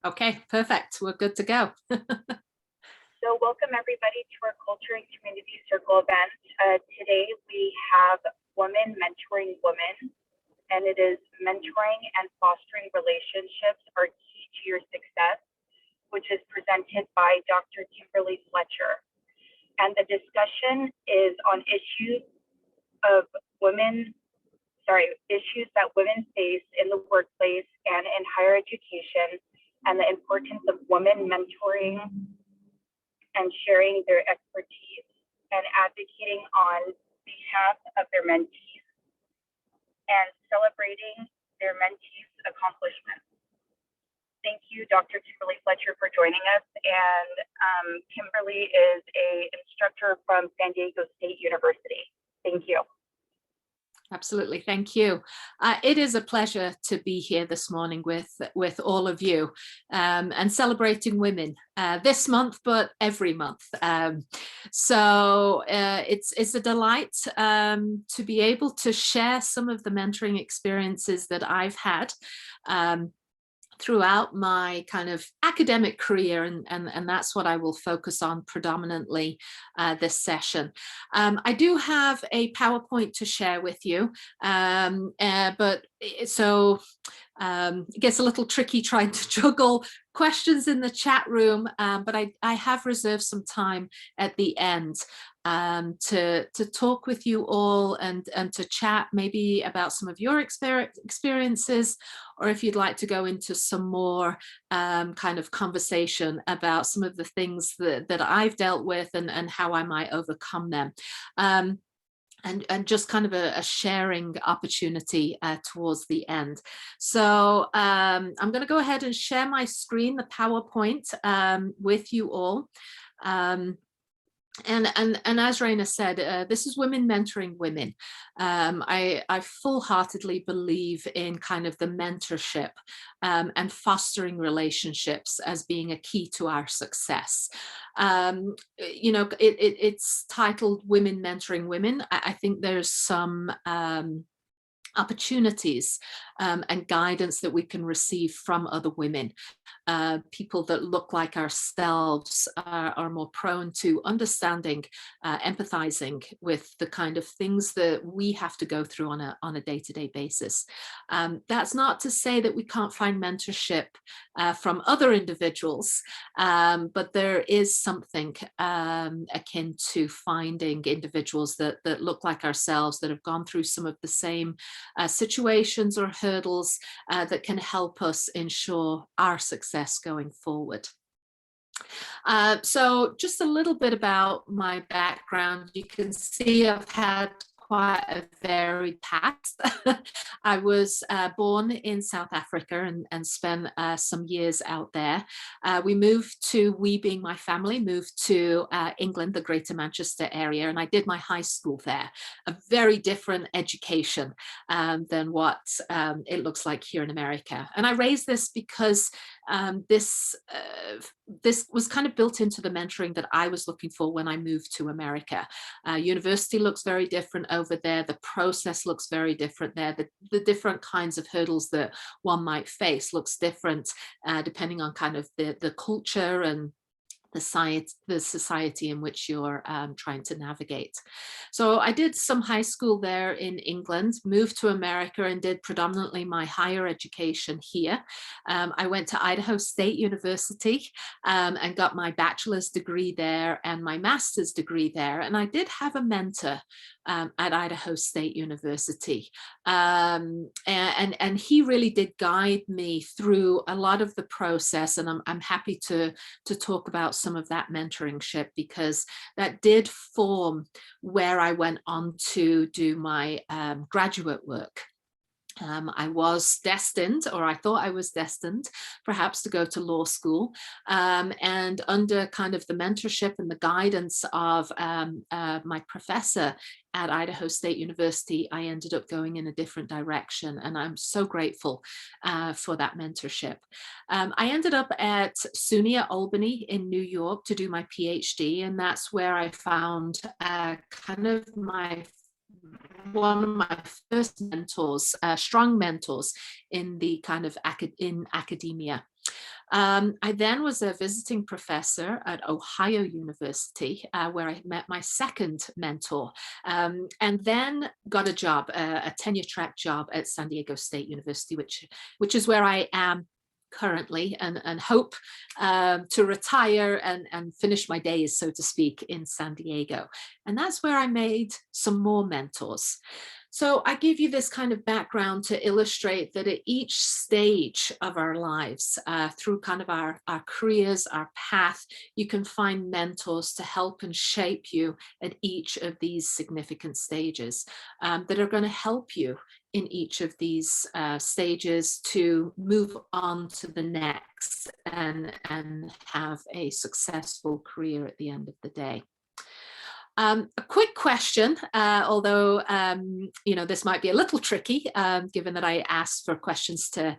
Okay, perfect. We're good to go. So welcome everybody to our Culture and Community Circle event. Today we have Women Mentoring Women, and it is mentoring and fostering relationships are key to your success, which is presented by Dr. Kimberly Fletcher. And the discussion is on issues that women face in the workplace and in higher education, and the importance of women mentoring and sharing their expertise and advocating on behalf of their mentees and celebrating their mentees' accomplishments. Thank you, Dr. Kimberly Fletcher, for joining us. And Kimberly is an instructor from San Diego State University. Thank you. Absolutely. Thank you. It is a pleasure to be here this morning with all of you and celebrating women this month, but every month. So it's a delight to be able to share some of the mentoring experiences that I've had throughout my kind of academic career, and that's what I will focus on predominantly this session. I do have a PowerPoint to share with you, but so it gets a little tricky trying to juggle questions in the chat room, but I have reserved some time at the end to talk with you all and to chat maybe about some of your experiences, or if you'd like to go into some more kind of conversation about some of the things that I've dealt with and how I might overcome them. And just kind of a sharing opportunity towards the end. So I'm going to go ahead and share my screen, the PowerPoint, with you all. And as Raina said, this is Women Mentoring Women. I full-heartedly believe in kind of the mentorship and fostering relationships as being a key to our success. You know, it's titled Women Mentoring Women. I think there's some opportunities and guidance that we can receive from other women. People that look like ourselves are more prone to understanding, empathizing with the kind of things that we have to go through on a day-to-day basis. That's not to say that we can't find mentorship from other individuals, but there is something akin to finding individuals that look like ourselves, that have gone through some of the same situations or hurdles that can help us ensure our success going forward. So just a little bit about my background. You can see I've had quite a varied past. I was born in South Africa and spent some years out there. We being my family, moved to England, the Greater Manchester area, and I did my high school there. A very different education than what it looks like here in America. And I raise this because this was kind of built into the mentoring that I was looking for when I moved to America. University looks very different over there. The process looks very different there. The different kinds of hurdles that one might face looks different depending on kind of the culture and the society in which you're trying to navigate. So I did some high school there in England, moved to America and did predominantly my higher education here. I went to Idaho State University and got my bachelor's degree there and my master's degree there. And I did have a mentor at Idaho State University. And he really did guide me through a lot of the process. And I'm happy to talk about some of that mentoringship, because that did form where I went on to do my graduate work. I was destined, or I thought I was destined, perhaps to go to law school. And under kind of the mentorship and the guidance of my professor at Idaho State University, I ended up going in a different direction. And I'm so grateful for that mentorship. I ended up at SUNY at Albany in New York to do my PhD. And that's where I found kind of one of my first mentors, strong mentors in the kind of in academia. I then was a visiting professor at Ohio University, where I met my second mentor, and then got a job, a tenure track job at San Diego State University, which is where I am currently, and hope to retire and finish my days, so to speak, in San Diego. And that's where I made some more mentors. So I give you this kind of background to illustrate that at each stage of our lives, through kind of our careers, our path, you can find mentors to help and shape you at each of these significant stages, that are going to help you in each of these stages to move on to the next and have a successful career at the end of the day. A quick question, although this might be a little tricky, given that I asked for questions to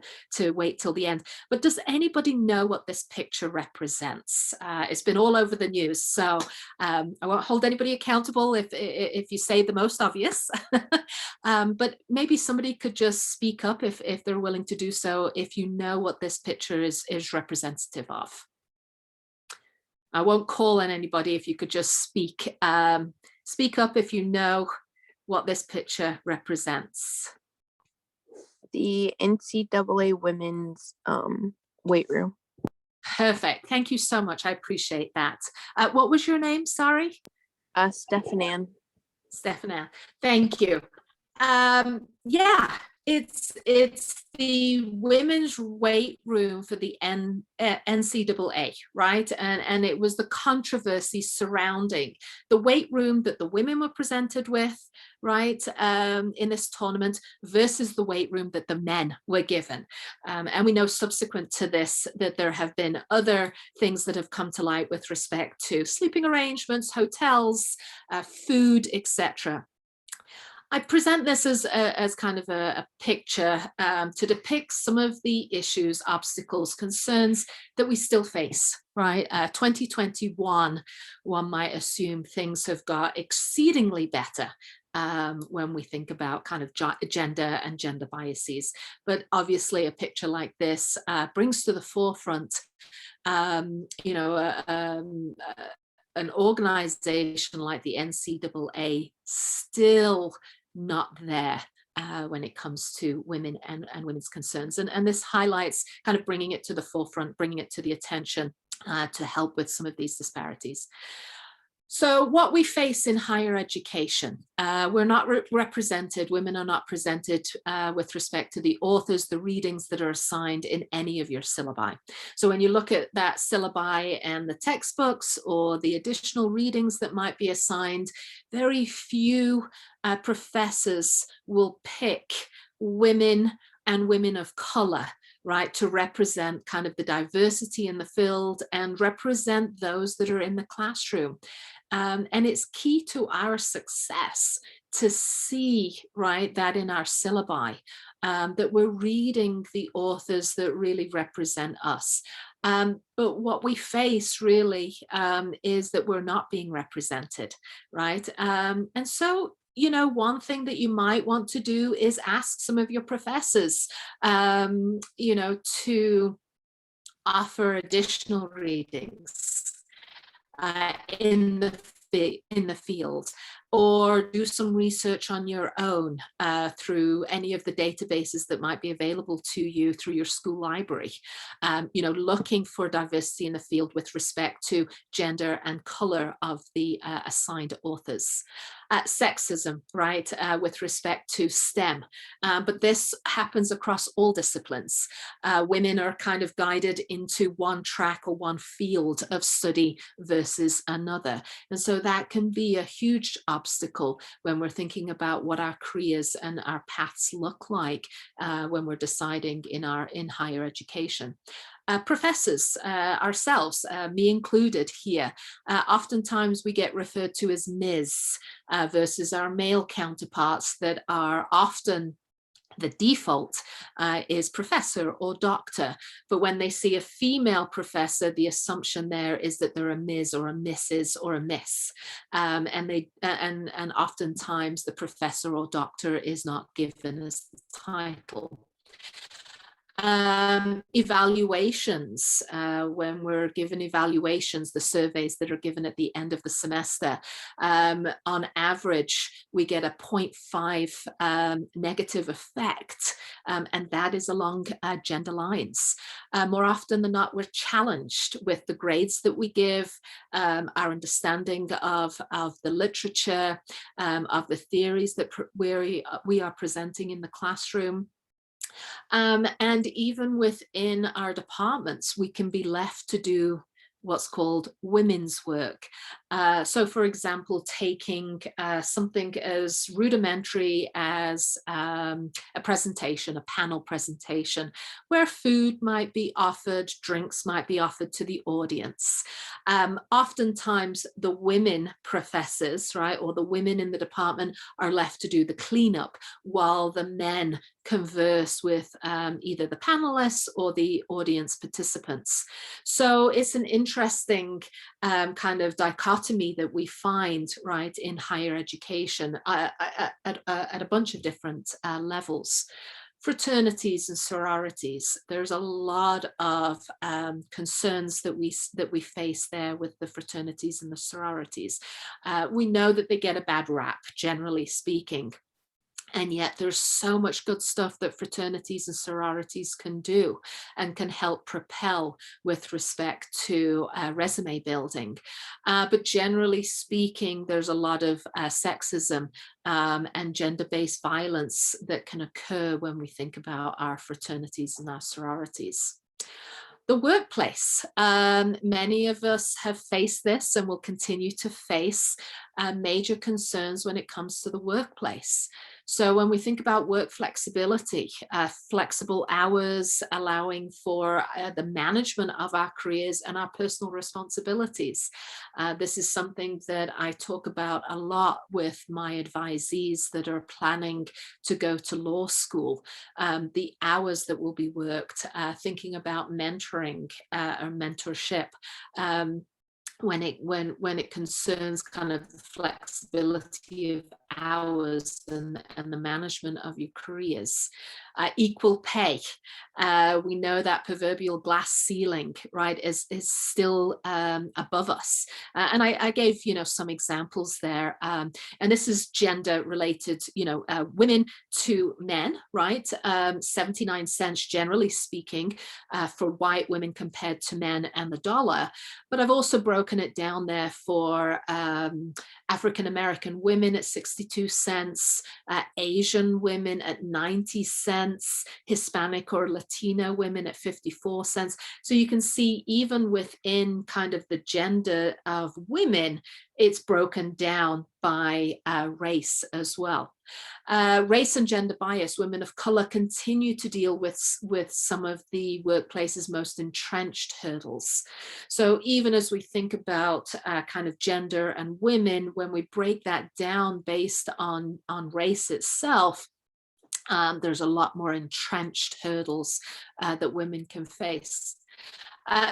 wait till the end. But does anybody know what this picture represents? It's been all over the news, so I won't hold anybody accountable if you say the most obvious. But maybe somebody could just speak up if they're willing to do so, if you know what this picture is representative of. I won't call on anybody. If you could just speak up if you know what this picture represents. The NCAA women's weight room. Perfect. Thank you so much. I appreciate that. What was your name? Sorry. Stephanan. Stephanan. Thank you. Yeah. It's the women's weight room for the NCAA, right? And it was the controversy surrounding the weight room that the women were presented with, right, in this tournament versus the weight room that the men were given. And we know subsequent to this that there have been other things that have come to light with respect to sleeping arrangements, hotels, food, etc. I present this as kind of a picture to depict some of the issues, obstacles, concerns that we still face, right? 2021, one might assume things have got exceedingly better when we think about kind of gender and gender biases. But obviously a picture like this brings to the forefront, an organization like the NCAA still not there when it comes to women and women's concerns. And this highlights kind of bringing it to the forefront, bringing it to the attention to help with some of these disparities. So what we face in higher education, we're not represented, women are not presented with respect to the authors, the readings that are assigned in any of your syllabi. So when you look at that syllabi and the textbooks or the additional readings that might be assigned, very few professors will pick women and women of color, right, to represent kind of the diversity in the field and represent those that are in the classroom. And it's key to our success to see, right, that in our syllabi, that we're reading the authors that really represent us. But what we face really is that we're not being represented, right? And so, one thing that you might want to do is ask some of your professors, to offer additional readings in the field, or do some research on your own through any of the databases that might be available to you through your school library, looking for diversity in the field with respect to gender and color of the assigned authors. Sexism, right, with respect to STEM, but this happens across all disciplines. Women are kind of guided into one track or one field of study versus another, and so that can be a huge obstacle when we're thinking about what our careers and our paths look like when we're deciding in higher education. Professors ourselves, me included here, oftentimes we get referred to as Ms. Versus our male counterparts that are often the default is professor or doctor, but when they see a female professor, the assumption there is that they're a Ms. or a Mrs. or a Miss, and oftentimes the professor or doctor is not given as the title. Evaluations, when we're given evaluations, the surveys that are given at the end of the semester, on average, we get a 0.5 negative effect, and that is along gender lines. More often than not, we're challenged with the grades that we give, our understanding of the literature, of the theories that we are presenting in the classroom. And even within our departments, we can be left to do what's called women's work. So for example, taking something as rudimentary as a presentation, a panel presentation, where food might be offered, drinks might be offered to the audience. Oftentimes the women professors, right, or the women in the department are left to do the cleanup while the men converse with either the panelists or the audience participants. So it's an interesting kind of dichotomy that we find, right, in higher education at a bunch of different levels. Fraternities and sororities, there's a lot of concerns that we face there with the fraternities and the sororities. We know that they get a bad rap, generally speaking. And yet there's so much good stuff that fraternities and sororities can do and can help propel with respect to resume building. But generally speaking, there's a lot of sexism and gender-based violence that can occur when we think about our fraternities and our sororities. The workplace, many of us have faced this and will continue to face major concerns when it comes to the workplace. So when we think about work flexibility, flexible hours, allowing for the management of our careers and our personal responsibilities. This is something that I talk about a lot with my advisees that are planning to go to law school. The hours that will be worked, thinking about mentoring or mentorship. When it concerns kind of the flexibility of hours and the management of your careers. Equal pay. We know that proverbial glass ceiling, right, is still above us. And I gave, some examples there. And this is gender related, women to men, right? 79 cents, generally speaking, for white women compared to men and the dollar. But I've also broken it down there for African-American women at 62 cents, Asian women at 90 cents, Hispanic or Latino women at 54 cents. So you can see even within kind of the gender of women, it's broken down by race as well. Race and gender bias, women of color continue to deal with some of the workplace's most entrenched hurdles. So even as we think about kind of gender and women, when we break that down based on race itself, there's a lot more entrenched hurdles that women can face.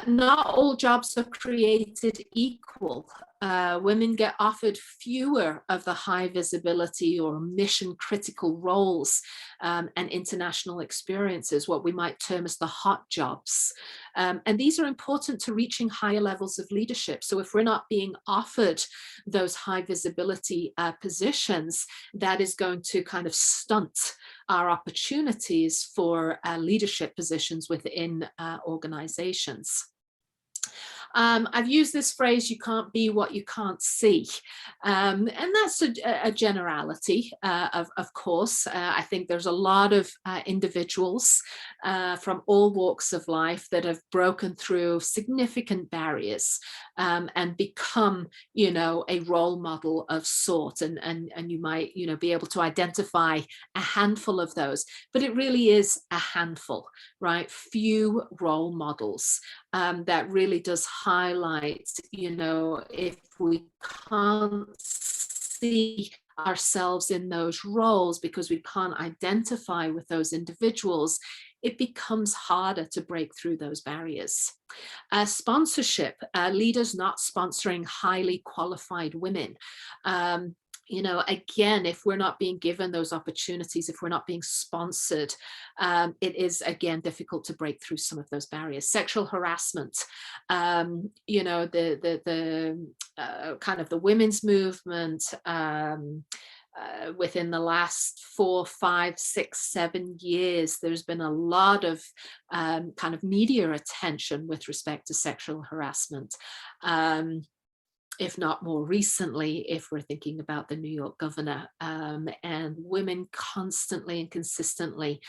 Not all jobs are created equal. Women get offered fewer of the high visibility or mission critical roles and international experiences, what we might term as the hot jobs. And these are important to reaching higher levels of leadership. So if we're not being offered those high visibility positions, that is going to kind of stunt our opportunities for leadership positions within organizations. I've used this phrase, you can't be what you can't see. And that's a generality, of course. I think there's a lot of individuals from all walks of life that have broken through significant barriers and become, a role model of sort. And you might, be able to identify a handful of those, but it really is a handful, right? Few role models. That really does highlight, if we can't see ourselves in those roles because we can't identify with those individuals, it becomes harder to break through those barriers. Sponsorship, leaders not sponsoring highly qualified women. you know, again, if we're not being given those opportunities, if we're not being sponsored, it is, again, difficult to break through some of those barriers. Sexual harassment, you know, the kind of the women's movement, within the last 4, 5, 6, 7 years, there's been a lot of kind of media attention with respect to sexual harassment. If not more recently, if we're thinking about the New York governor, and women constantly and consistently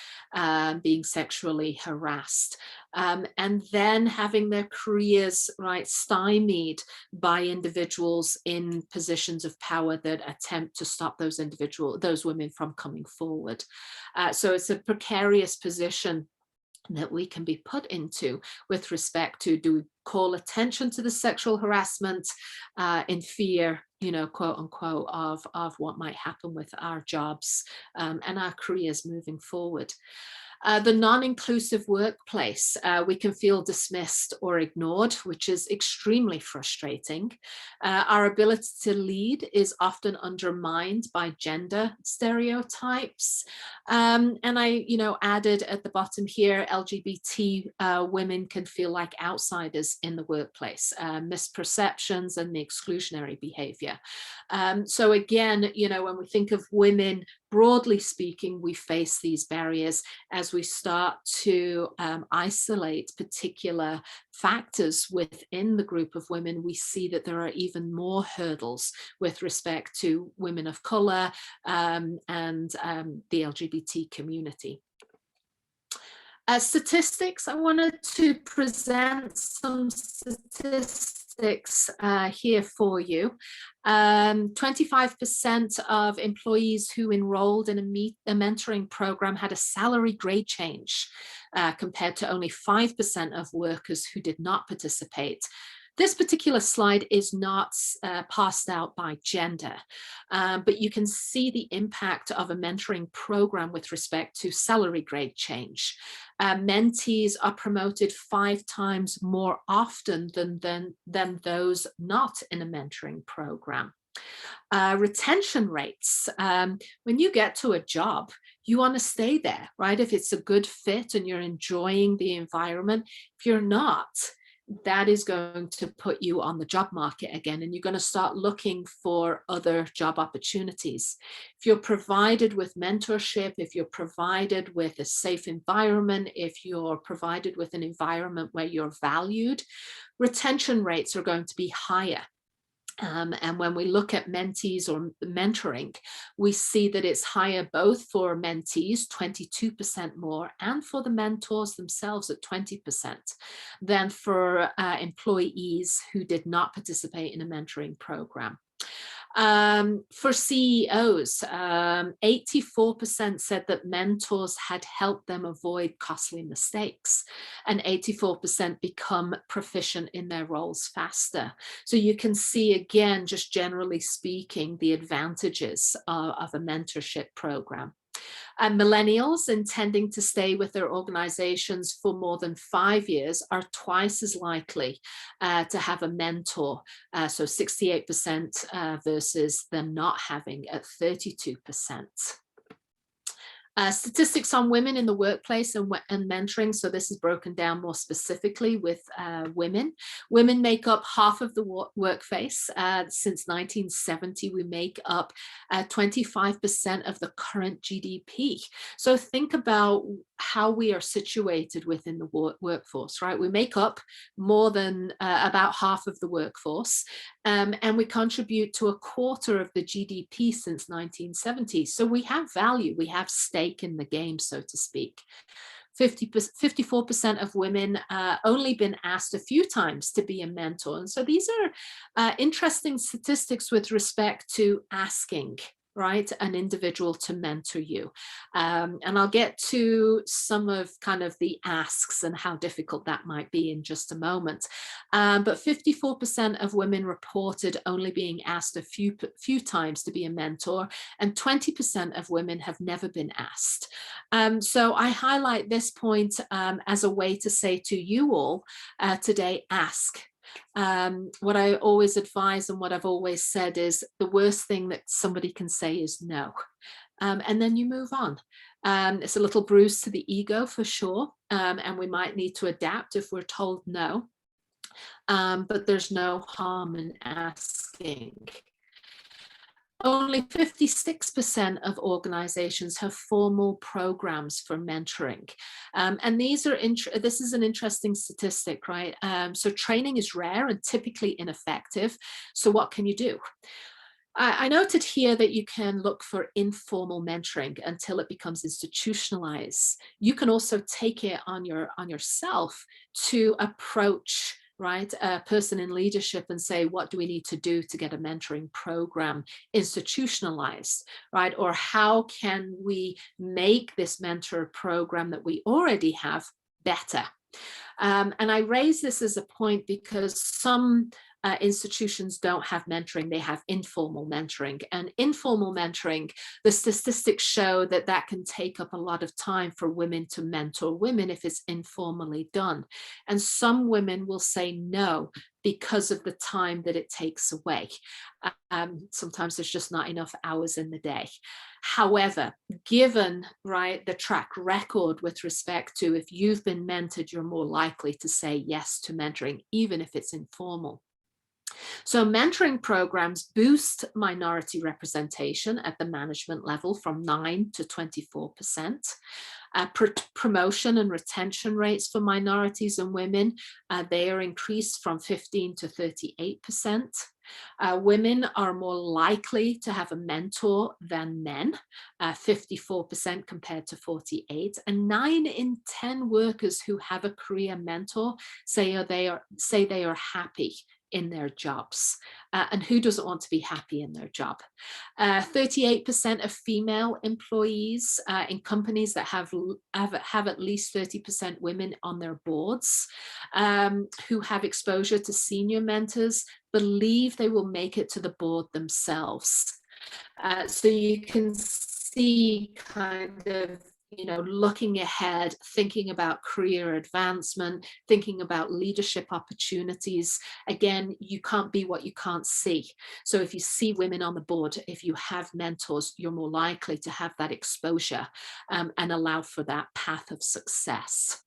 being sexually harassed, and then having their careers, right, stymied by individuals in positions of power that attempt to stop those women from coming forward. So it's a precarious position that we can be put into with respect to, do we call attention to the sexual harassment in fear, you know, quote unquote, of what might happen with our jobs and our careers moving forward. The non-inclusive workplace, we can feel dismissed or ignored, which is extremely frustrating. Our ability to lead is often undermined by gender stereotypes. And I, you know, added at the bottom here, LGBT women can feel like outsiders in the workplace, misperceptions and the exclusionary behavior. So again, you know, when we think of women, broadly speaking, we face these barriers as we start to isolate particular factors within the group of women. We see that there are even more hurdles with respect to women of color and the LGBT community. Statistics, I wanted to present some statistics here for you. 25% of employees who enrolled in a mentoring program had a salary grade change, compared to only 5% of workers who did not participate. This particular slide is not passed out by gender, but you can see the impact of a mentoring program with respect to salary grade change. Mentees are promoted 5 times more often than those not in a mentoring program. Retention rates, when you get to a job, you want to stay there, right? If it's a good fit and you're enjoying the environment. If you're not, that is going to put you on the job market again, and you're going to start looking for other job opportunities. If you're provided with mentorship, if you're provided with a safe environment, if you're provided with an environment where you're valued, retention rates are going to be higher. And when we look at mentees or mentoring, we see that it's higher both for mentees, 22% more, and for the mentors themselves at 20%, than for employees who did not participate in a mentoring program. For CEOs, 84% said that mentors had helped them avoid costly mistakes, and 84% become proficient in their roles faster. So you can see, again, just generally speaking, the advantages of a mentorship program. And millennials intending to stay with their organizations for more than 5 years are twice as likely to have a mentor. So 68% versus them not having at 32%. Statistics on women in the workplace and mentoring. So this is broken down more specifically with women. Women make up half of the workforce. Since 1970, we make up 25% of the current GDP. So think about how we are situated within the workforce, right? We make up more than about half of the workforce, and we contribute to a quarter of the GDP since 1970. So we have value, we have stake in the game, so to speak. 54% of women only been asked a few times to be a mentor. And so these are interesting statistics with respect to asking, right, an individual to mentor you. And I'll get to some of kind of the asks and how difficult that might be in just a moment. But 54% of women reported only being asked a few times to be a mentor, and 20% of women have never been asked. So I highlight this point as a way to say to you all today, ask. What I always advise and what I've always said is the worst thing that somebody can say is no. And then you move on. It's a little bruise to the ego for sure. And we might need to adapt if we're told no. But there's no harm in asking. Only 56% of organizations have formal programs for mentoring. And this is an interesting statistic, right? So training is rare and typically ineffective. So what can you do? I noted here that you can look for informal mentoring until it becomes institutionalized. You can also take it on yourself to approach, right, a person in leadership and say, what do we need to do to get a mentoring program institutionalized, right? Or how can we make this mentor program that we already have better? And I raise this as a point because some institutions don't have mentoring, they have informal mentoring. And informal mentoring, the statistics show that that can take up a lot of time for women to mentor women if it's informally done. And some women will say no because of the time that it takes away. Sometimes there's just not enough hours in the day. However, given, right, the track record with respect to if you've been mentored, you're more likely to say yes to mentoring, even if it's informal. So mentoring programs boost minority representation at the management level from 9 to 24%. Promotion and retention rates for minorities and women, they are increased from 15 to 38%. Women are more likely to have a mentor than men, 54% compared to 48%. And 9 in 10 workers who have a career mentor say they are happy in their jobs. And who doesn't want to be happy in their job? 38% of female employees in companies that have at least 30% women on their boards who have exposure to senior mentors believe they will make it to the board themselves. So you can see kind of, you know, looking ahead, thinking about career advancement, thinking about leadership opportunities. Again, you can't be what you can't see. So if you see women on the board, if you have mentors, you're more likely to have that exposure and allow for that path of success.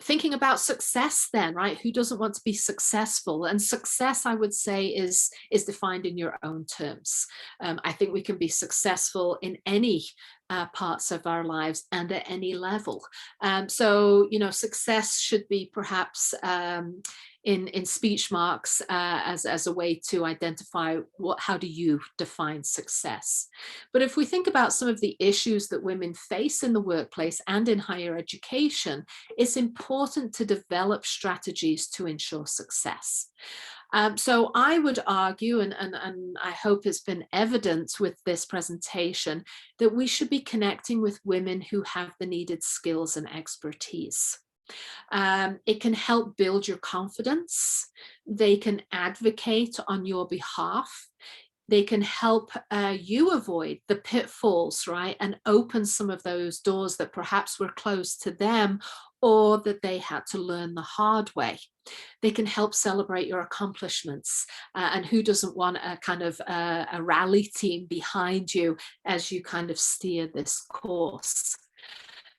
Thinking about success then, right? Who doesn't want to be successful? And success, I would say, is defined in your own terms. I think we can be successful in any parts of our lives and at any level. So, you know, success should be perhaps in speech marks as a way to identify how do you define success. But if we think about some of the issues that women face in the workplace and in higher education, it's important to develop strategies to ensure success. So I would argue, and I hope it's been evident with this presentation, that we should be connecting with women who have the needed skills and expertise. It can help build your confidence. They can advocate on your behalf. They can help you avoid the pitfalls, right? And open some of those doors that perhaps were closed to them or that they had to learn the hard way. They can help celebrate your accomplishments. And who doesn't want a kind of a rally team behind you as you kind of steer this course?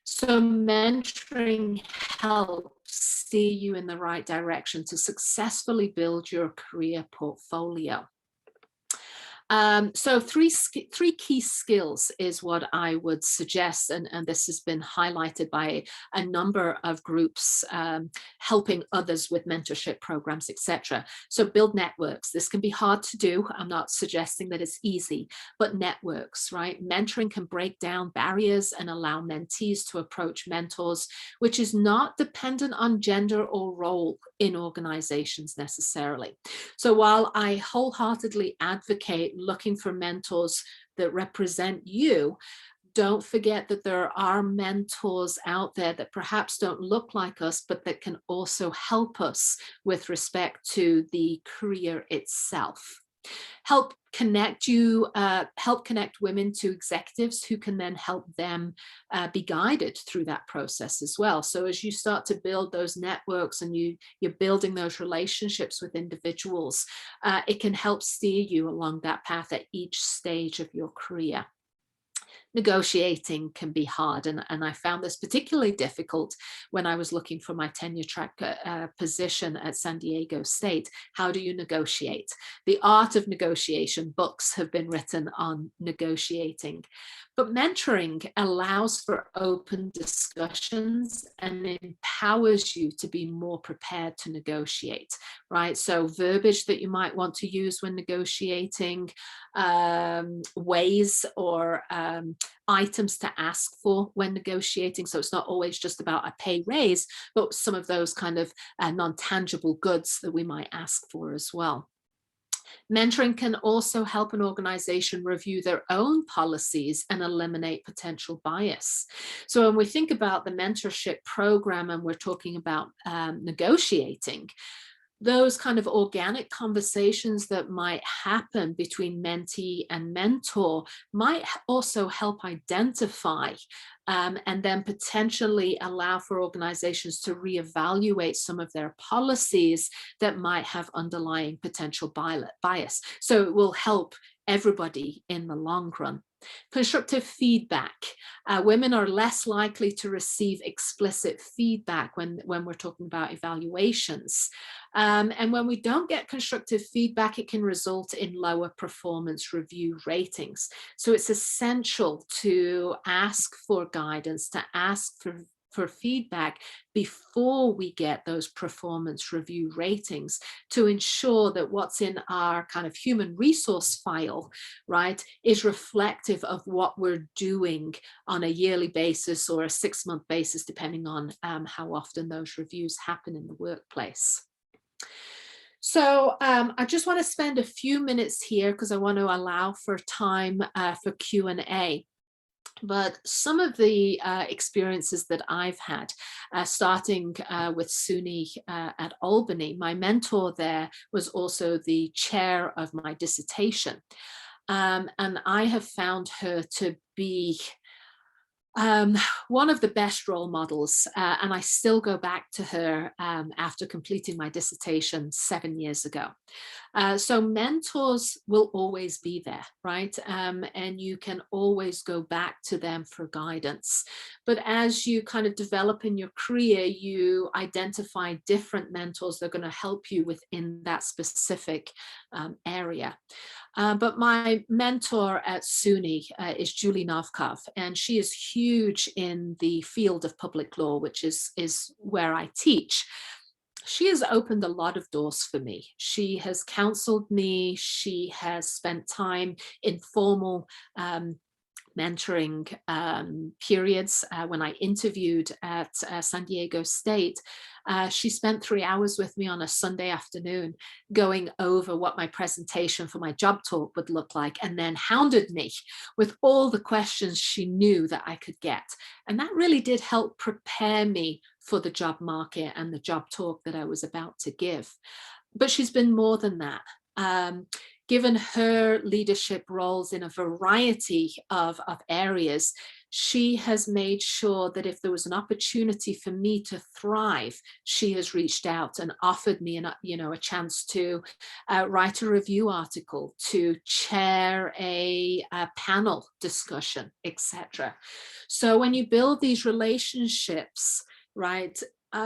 So mentoring helps steer you in the right direction to successfully build your career portfolio. So three key skills is what I would suggest, and this has been highlighted by a number of groups helping others with mentorship programs, etc. So build networks. This can be hard to do. I'm not suggesting that it's easy, but networks, right? Mentoring can break down barriers and allow mentees to approach mentors, which is not dependent on gender or role in organizations necessarily. So while I wholeheartedly advocate looking for mentors that represent you, don't forget that there are mentors out there that perhaps don't look like us, but that can also help us with respect to the career itself. help connect women to executives who can then help them be guided through that process as well. So as you start to build those networks and you're building those relationships with individuals, it can help steer you along that path at each stage of your career. Negotiating can be hard, and I found this particularly difficult when I was looking for my tenure track position at San Diego State. How do you negotiate? The art of negotiation, books have been written on negotiating, but mentoring allows for open discussions and empowers you to be more prepared to negotiate, right? So verbiage that you might want to use when negotiating, ways or items to ask for when negotiating. So it's not always just about a pay raise, but some of those kind of non-tangible goods that we might ask for as well. Mentoring can also help an organization review their own policies and eliminate potential bias. So when we think about the mentorship program and we're talking about negotiating, those kind of organic conversations that might happen between mentee and mentor might also help identify and then potentially allow for organizations to reevaluate some of their policies that might have underlying potential bias. So it will help everybody in the long run. Constructive feedback. Women are less likely to receive explicit feedback when we're talking about evaluations. And when we don't get constructive feedback, it can result in lower performance review ratings. So it's essential to ask for guidance, to ask for feedback before we get those performance review ratings, to ensure that what's in our kind of human resource file, right, is reflective of what we're doing on a yearly basis or a 6-month basis, depending on how often those reviews happen in the workplace. So I just want to spend a few minutes here because I want to allow for time for Q&A. But some of the experiences that I've had, starting with SUNY at Albany, my mentor there was also the chair of my dissertation. And I have found her to be one of the best role models, and I still go back to her after completing my dissertation 7 years ago. So mentors will always be there, right? And you can always go back to them for guidance. But as you kind of develop in your career, you identify different mentors that are going to help you within that specific area. But my mentor at SUNY is Julie Novkov, and she is huge in the field of public law, which is where I teach. She has opened a lot of doors for me. She has counseled me. She has spent time in formal mentoring periods. When I interviewed at San Diego State, she spent 3 hours with me on a Sunday afternoon going over what my presentation for my job talk would look like, and then hounded me with all the questions she knew that I could get. And that really did help prepare me for the job market and the job talk that I was about to give. But she's been more than that. Given her leadership roles in a variety of areas, she has made sure that if there was an opportunity for me to thrive, she has reached out and offered me a chance to write a review article, to chair a panel discussion, etc. So when you build these relationships, right,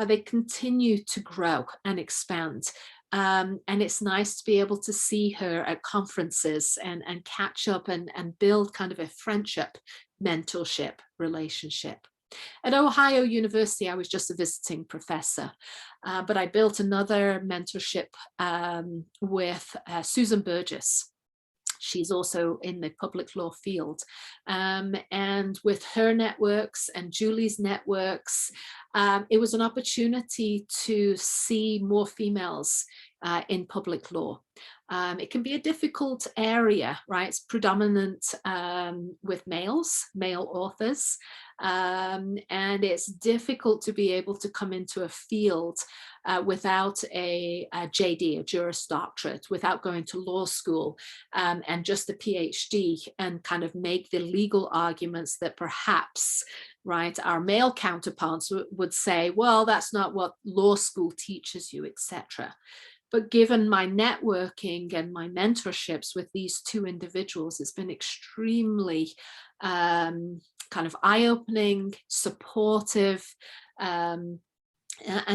they continue to grow and expand. And it's nice to be able to see her at conferences and catch up and build kind of a friendship, mentorship relationship. At Ohio University, I was just a visiting professor, but I built another mentorship with Susan Burgess. She's also in the public law field. And with her networks and Julie's networks, it was an opportunity to see more females in public law. It can be a difficult area, right? It's predominant with male authors. And it's difficult to be able to come into a field without a JD, a Juris Doctorate, without going to law school and just a PhD, and kind of make the legal arguments that perhaps, right, our male counterparts would say, well, that's not what law school teaches you, etc. But given my networking and my mentorships with these two individuals, it's been extremely kind of eye-opening, supportive, and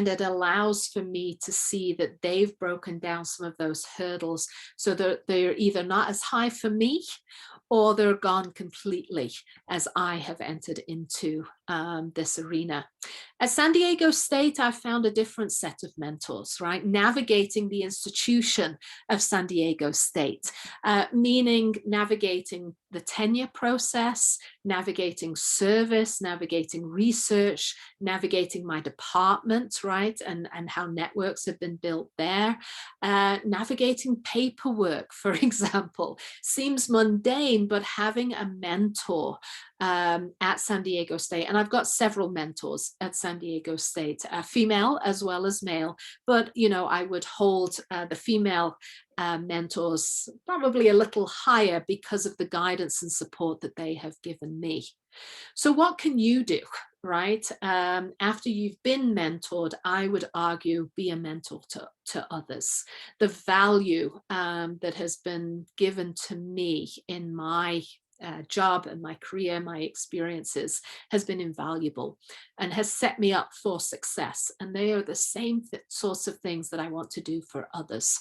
it allows for me to see that they've broken down some of those hurdles so that they're either not as high for me or they're gone completely as I have entered into this arena. At San Diego State, I found a different set of mentors, right? Navigating the institution of San Diego State, meaning navigating the tenure process, navigating service, navigating research, navigating my department, right? And how networks have been built there. Navigating paperwork, for example, seems mundane, but having a mentor at San Diego State, and I've got several mentors at San Diego State, female as well as male, but you know, I would hold the female mentors probably a little higher because of the guidance and support that they have given me. So what can you do, right? After you've been mentored, I would argue, be a mentor to others. The value that has been given to me in my job and my career, my experiences, has been invaluable and has set me up for success. And they are the same sorts of things that I want to do for others.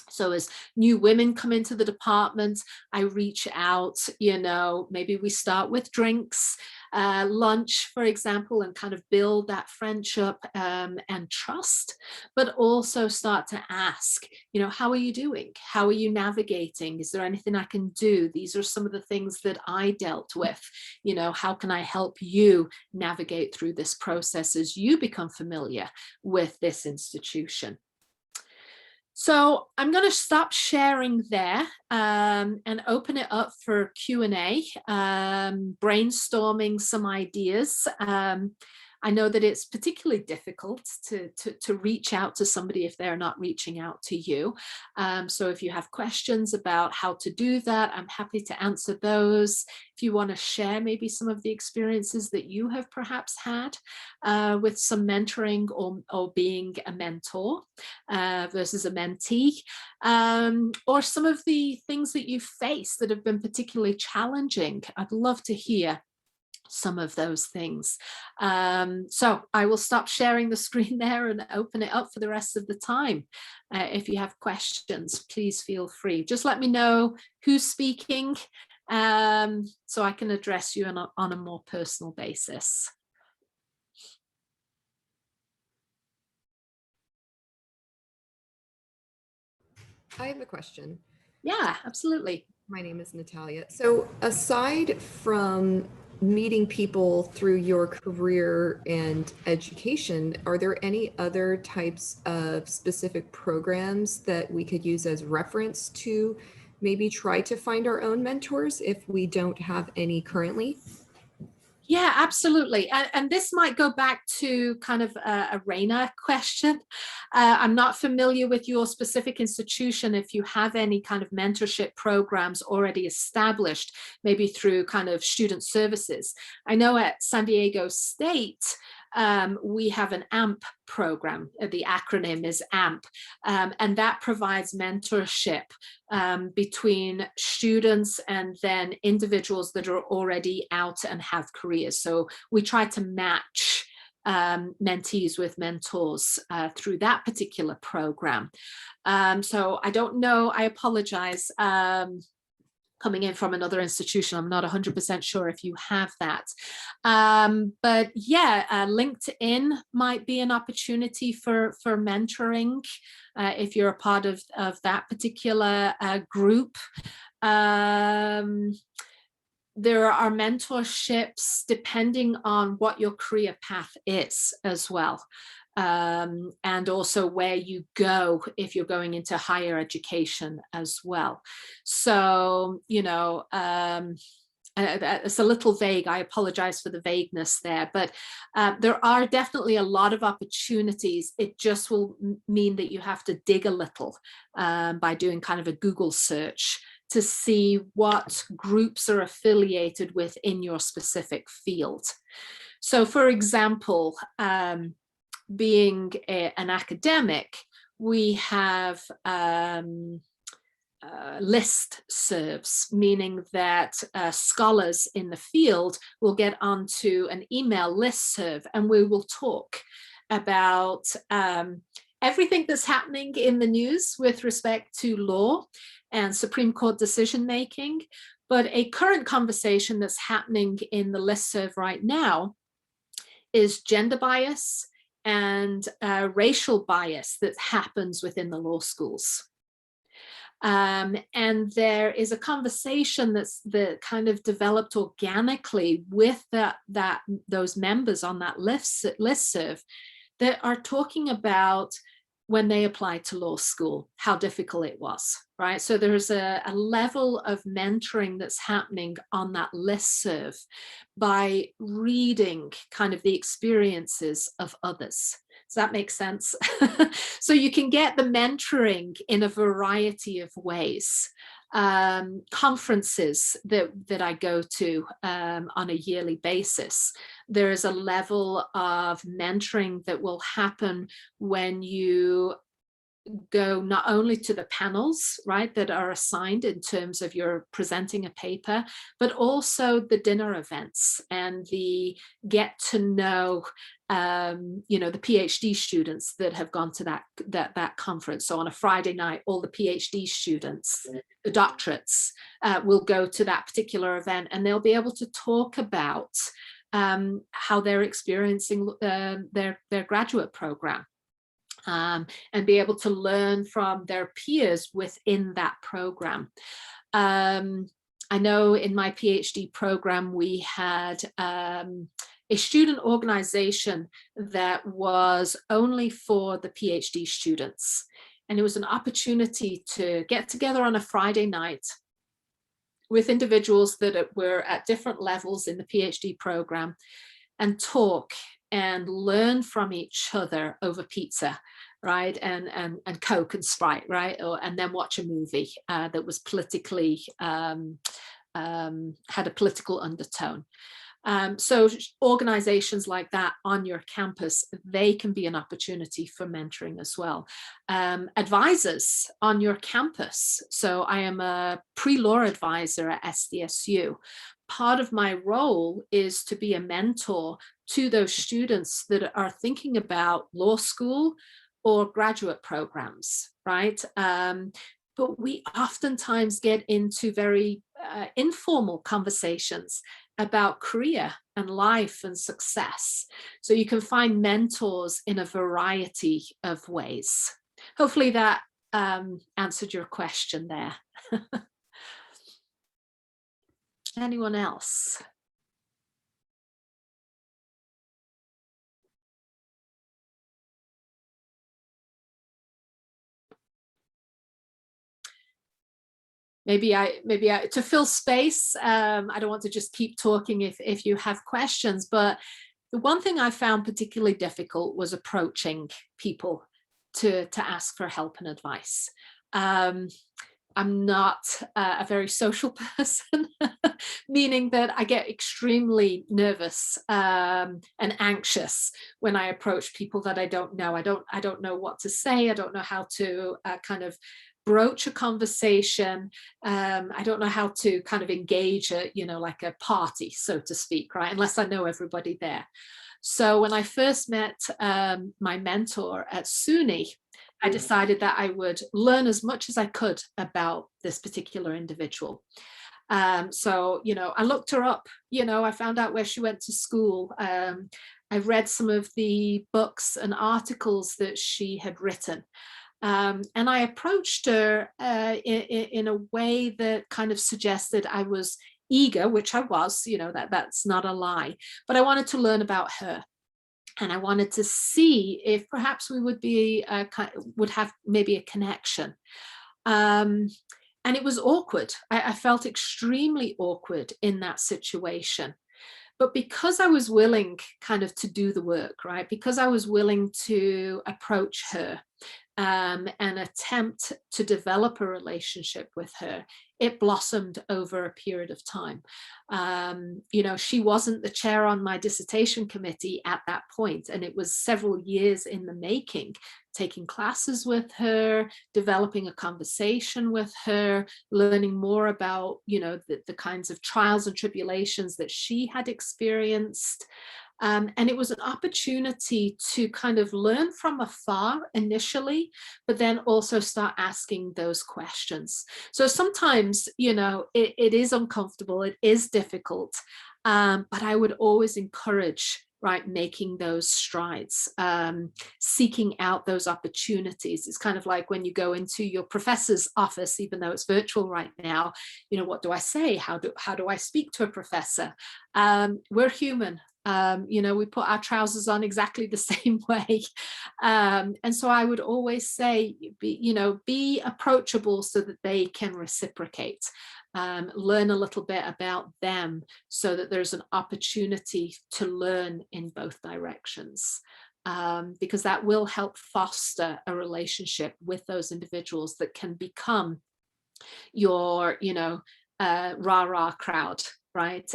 So as new women come into the department, I reach out, you know, maybe we start with drinks, lunch, for example, and kind of build that friendship and trust, but also start to ask, you know, how are you doing? How are you navigating? Is there anything I can do? These are some of the things that I dealt with. You know, how can I help you navigate through this process as you become familiar with this institution? So I'm going to stop sharing there and open it up for Q&A, brainstorming some ideas. I know that it's particularly difficult to reach out to somebody if they're not reaching out to you. So if you have questions about how to do that, I'm happy to answer those. If you want to share maybe some of the experiences that you have perhaps had with some mentoring or being a mentor versus a mentee, or some of the things that you've faced that have been particularly challenging, I'd love to hear some of those things. So I will stop sharing the screen there and open it up for the rest of the time. If you have questions, please feel free. Just let me know who's speaking so I can address you on a more personal basis. I have a question. Yeah, absolutely. My name is Natalia. So aside from meeting people through your career and education, are there any other types of specific programs that we could use as reference to maybe try to find our own mentors if we don't have any currently? Yeah, absolutely. And this might go back to kind of a Raina question. I'm not familiar with your specific institution if you have any kind of mentorship programs already established, maybe through kind of student services. I know at San Diego State, we have an AMP program. The acronym is AMP, and that provides mentorship between students and then individuals that are already out and have careers. So we try to match mentees with mentors through that particular program. So I don't know, I apologize. Coming in from another institution, I'm not 100% sure if you have that. But yeah, LinkedIn might be an opportunity for mentoring if you're a part of that particular group. There are mentorships depending on what your career path is as well. and also where you go if you're going into higher education as well. So, you know, it's a little vague. I apologize for the vagueness there, but there are definitely a lot of opportunities. It just will mean that you have to dig a little by doing kind of a Google search to see what groups are affiliated with in your specific field. So for example, being an academic, we have list serves, meaning that scholars in the field will get onto an email listserv, and we will talk about everything that's happening in the news with respect to law and Supreme Court decision making. But a current conversation that's happening in the listserv right now is gender bias and racial bias that happens within the law schools. And there is a conversation that's kind of developed organically with those members on that listserv that are talking about when they applied to law school, how difficult it was, right? So there's a level of mentoring that's happening on that listserv by reading kind of the experiences of others. Does that make sense? So you can get the mentoring in a variety of ways. Conferences that I go to on a yearly basis, there is a level of mentoring that will happen when you go not only to the panels, right, that are assigned in terms of you're presenting a paper, but also the dinner events and the get to know, you know, the PhD students that have gone to that conference. So on a Friday night, all the PhD students, the doctorates, will go to that particular event, and they'll be able to talk about how they're experiencing their graduate program. And be able to learn from their peers within that program. I know in my PhD program, we had a student organization that was only for the PhD students. And it was an opportunity to get together on a Friday night with individuals that were at different levels in the PhD program and talk and learn from each other over pizza, right, and Coke and Sprite, right, and then watch a movie that was politically had a political undertone. So organizations like that on your campus, they can be an opportunity for mentoring as well. Advisors on your campus. So I am a pre-law advisor at SDSU. Part of my role is to be a mentor to those students that are thinking about law school or graduate programs, right? But we oftentimes get into very informal conversations about career and life and success. So you can find mentors in a variety of ways. Hopefully that answered your question there. Anyone else? Maybe to fill space, I don't want to just keep talking if you have questions, but the one thing I found particularly difficult was approaching people to ask for help and advice. I'm not a very social person, meaning that I get extremely nervous and anxious when I approach people that I don't know. I don't know what to say. I don't know how to kind of broach a conversation. I don't know how to kind of engage like a party, so to speak, right? Unless I know everybody there. So when I first met my mentor at SUNY, I decided that I would learn as much as I could about this particular individual. So, I looked her up, I found out where she went to school. I read some of the books and articles that she had written. And I approached her in a way that kind of suggested I was eager, which I was, that's not a lie, but I wanted to learn about her. And I wanted to see if perhaps we would be would have maybe a connection. And it was awkward. I felt extremely awkward in that situation. But because I was willing kind of to do the work, right? Because I was willing to approach her and attempt to develop a relationship with her, it blossomed over a period of time. You know, she wasn't the chair on my dissertation committee at that point, and it was several years in the making, taking classes with her, developing a conversation with her, learning more about, you know, the kinds of trials and tribulations that she had experienced. And it was an opportunity to kind of learn from afar initially, but then also start asking those questions. So sometimes, you know, it is uncomfortable, it is difficult, but I would always encourage, right, making those strides, seeking out those opportunities. It's kind of like when you go into your professor's office, even though it's virtual right now, you know, what do I say? How do I speak to a professor? We're human. You know, we put our trousers on exactly the same way. And so I would always say, be approachable so that they can reciprocate. Learn a little bit about them so that there's an opportunity to learn in both directions. Because that will help foster a relationship with those individuals that can become your, rah-rah crowd, right?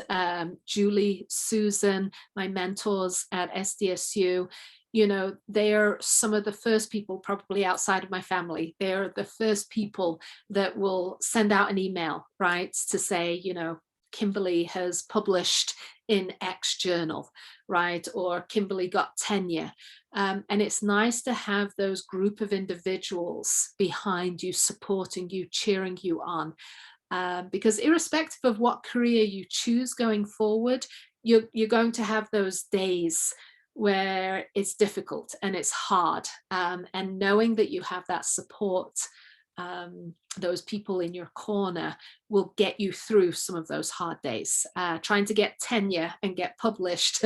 Julie, Susan, my mentors at SDSU, you know, they're some of the first people probably outside of my family. They're the first people that will send out an email, right, to say, you know, Kimberly has published in X journal, right? Or Kimberly got tenure. And it's nice to have those group of individuals behind you, supporting you, cheering you on. Because irrespective of what career you choose going forward, you're going to have those days where it's difficult and it's hard. And knowing that you have that support, those people in your corner will get you through some of those hard days. Trying to get tenure and get published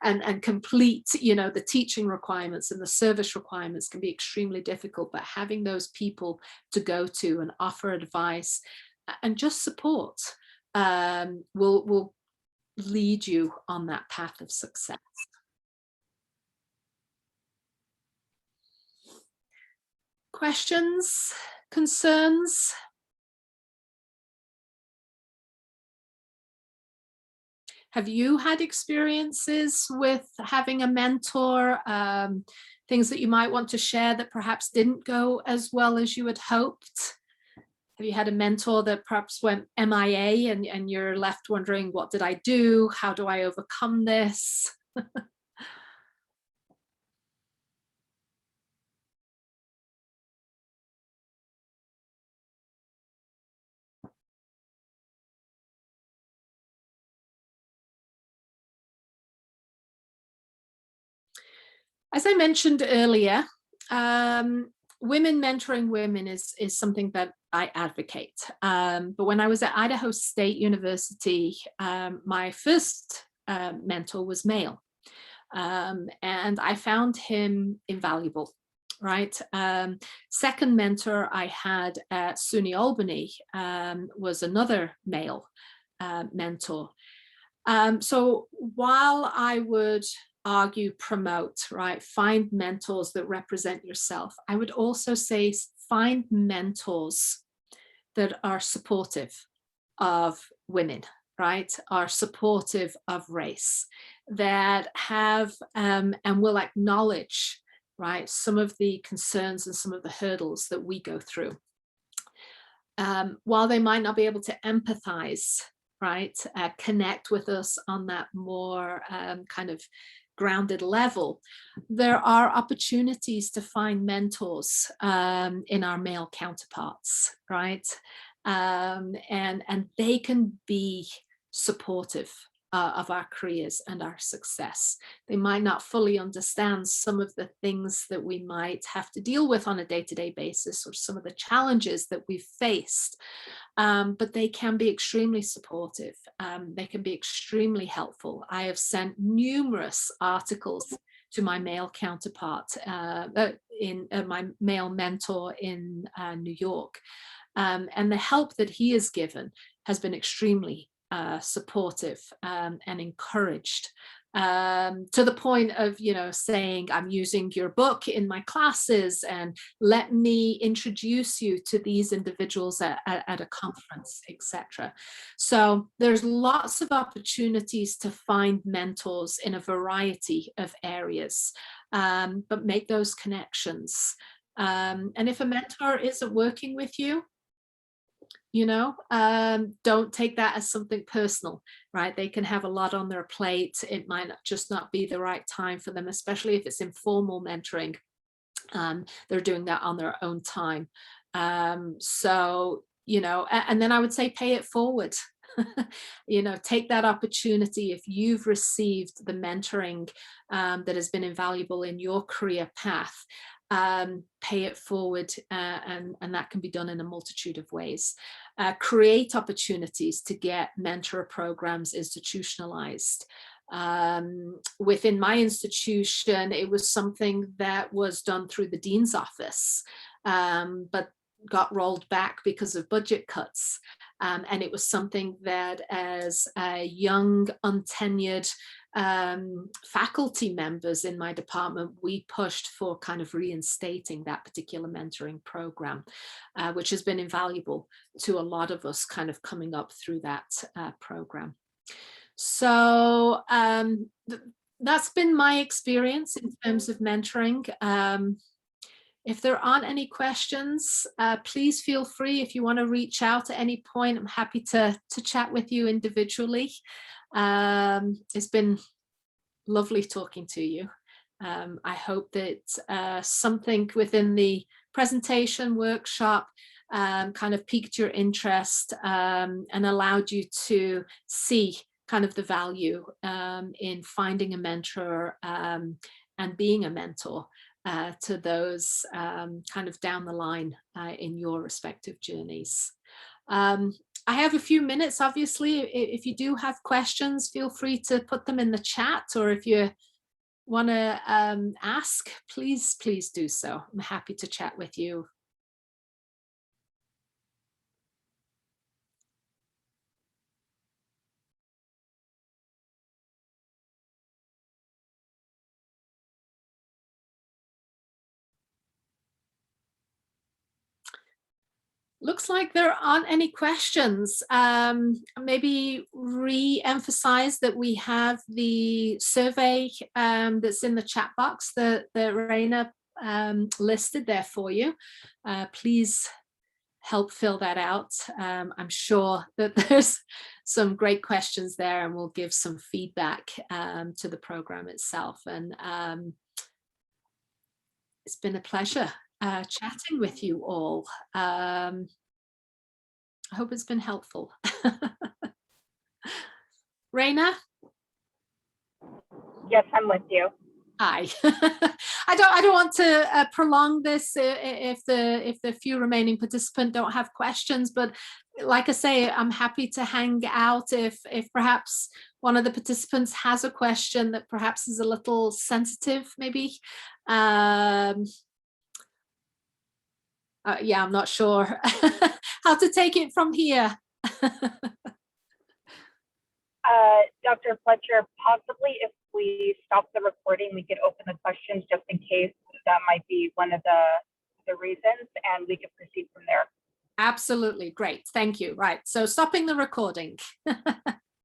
and complete, you know, the teaching requirements and the service requirements can be extremely difficult, but having those people to go to and offer advice and just support will lead you on that path of success. Questions, concerns? Have you had experiences with having a mentor, things that you might want to share that perhaps didn't go as well as you had hoped? Have you had a mentor that perhaps went MIA and you're left wondering, what did I do? How do I overcome this? As I mentioned earlier, women mentoring women is something that I advocate. But when I was at Idaho State University, my first mentor was male. And I found him invaluable, right? Second mentor I had at SUNY Albany was another male mentor. So while I would argue, promote, right, find mentors that represent yourself, I would also say find mentors that are supportive of women, right, are supportive of race, that have and will acknowledge, right, some of the concerns and some of the hurdles that we go through. While they might not be able to empathize, right, connect with us on that more kind of grounded level, there are opportunities to find mentors in our male counterparts, right? And they can be supportive of our careers and our success. They might not fully understand some of the things that we might have to deal with on a day-to-day basis, or some of the challenges that we've faced, but they can be extremely supportive. They can be extremely helpful. I have sent numerous articles to my male counterpart, my male mentor in New York. And the help that he has given has been extremely supportive and encouraged, to the point of, you know, saying, I'm using your book in my classes and let me introduce you to these individuals at a conference, etc. So there's lots of opportunities to find mentors in a variety of areas, but make those connections. And if a mentor isn't working with you, you know, don't take that as something personal, right? They can have a lot on their plate. It might just not be the right time for them, especially if it's informal mentoring. They're doing that on their own time. So, you know, and then I would say pay it forward. You know, take that opportunity. If you've received the mentoring that has been invaluable in your career path, pay it forward, and that can be done in a multitude of ways. Create opportunities to get mentor programs institutionalized. Within my institution, it was something that was done through the dean's office, but got rolled back because of budget cuts. And it was something that, as a young, untenured faculty members in my department, we pushed for kind of reinstating that particular mentoring program, which has been invaluable to a lot of us kind of coming up through that program. So that's been my experience in terms of mentoring. If there aren't any questions, please feel free. If you want to reach out at any point, I'm happy to chat with you individually. It's been lovely talking to you. I hope that something within the presentation workshop kind of piqued your interest and allowed you to see kind of the value in finding a mentor and being a mentor to those kind of down the line in your respective journeys. I have a few minutes, obviously. If you do have questions, feel free to put them in the chat, or if you want to ask, please do so. I'm happy to chat with you. Looks like there aren't any questions. Maybe re-emphasize that we have the survey that's in the chat box that Raina listed there for you. Please help fill that out. I'm sure that there's some great questions there, and we'll give some feedback to the program itself. And it's been a pleasure chatting with you all. I hope it's been helpful. Raina? Yes, I'm with you. Hi. I don't want to prolong this if the few remaining participants don't have questions, but like I say, I'm happy to hang out if perhaps one of the participants has a question that perhaps is a little sensitive, maybe. Yeah, I'm not sure how to take it from here. Dr. Fletcher, possibly if we stop the recording, we could open the questions just in case that might be one of the reasons, and we could proceed from there. Absolutely. Great. Thank you. Right. So stopping the recording.